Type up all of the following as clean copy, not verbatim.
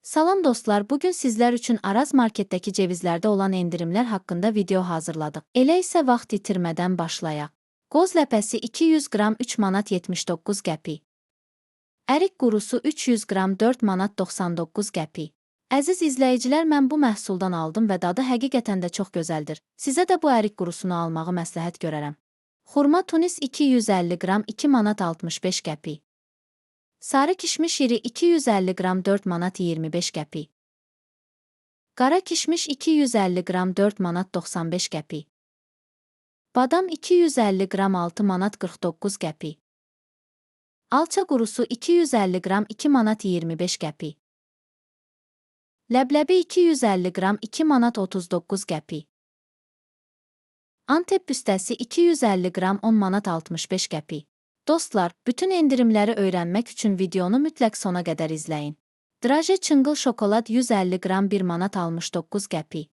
Salam dostlar, bugün sizler üçün Araz marketdəki cevizlərdə olan endirimlər haqqında video hazırladıq. Elə isə vaxt itirmədən başlayaq. Qoz ləpəsi 200 qram 3 manat 79 qəpik. Ərik qurusu 300 qram 4 manat 99 qəpik. Əziz izləyicilər, mən bu məhsuldan aldım və dadı həqiqətən də çox gözəldir. Sizə də bu ərik qurusunu almağı məsləhət görərəm. Xurma Tunis 250 qram 2 manat 65 qəpik. Sarı kişmiş iri 250 qram 4 manat 25 qəpik. Qara kişmiş 250 qram 4 manat 95 qəpik. Badam 250 qram 6 manat 49 qəpik. Alça qurusu 250 qram 2 manat 25 qəpik. Ləbləbi 250 qram 2 manat 39 qəpik. Antep büstəsi 250 qram 10 manat 65 qəpik. Dostlar, bütün endirimləri öyrənmək üçün videonu mütləq sona qədər izləyin. Draje çıngıl şokolad 150 qram 1 manat 69 qəpik.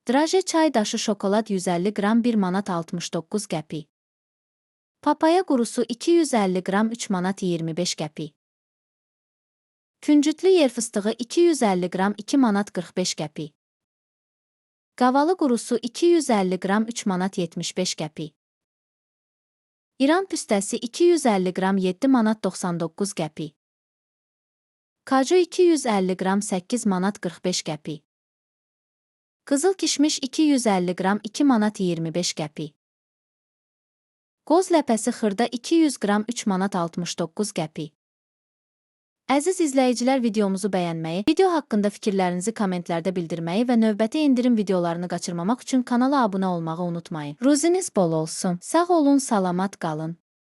Draje çay daşı şokolad 150 qram 1 manat 69 qəpik. Papaya qurusu 250 qram 3 manat 25 qəpik. Küncütlü yer fıstığı 250 qram 2 manat 45 qəpik. Qavalı qurusu 250 qram 3 manat 75 qəpik. İran püstəsi 250 qram 7 manat 99 qəpik. Kaju 250 qram 8 manat 45 qəpik. Qızıl kişmiş 250 qram 2 manat 25 qəpik. Qoz ləpəsi xırda 200 qram 3 manat 69 qəpik. Əziz izləyicilər, videomuzu bəyənməyi, video haqqında fikirlərinizi kommentlərdə bildirməyi və növbəti endirim videolarını qaçırmamaq üçün kanala abunə olmağı unutmayın. Ruziniz bol olsun. Sağ olun, salamat qalın.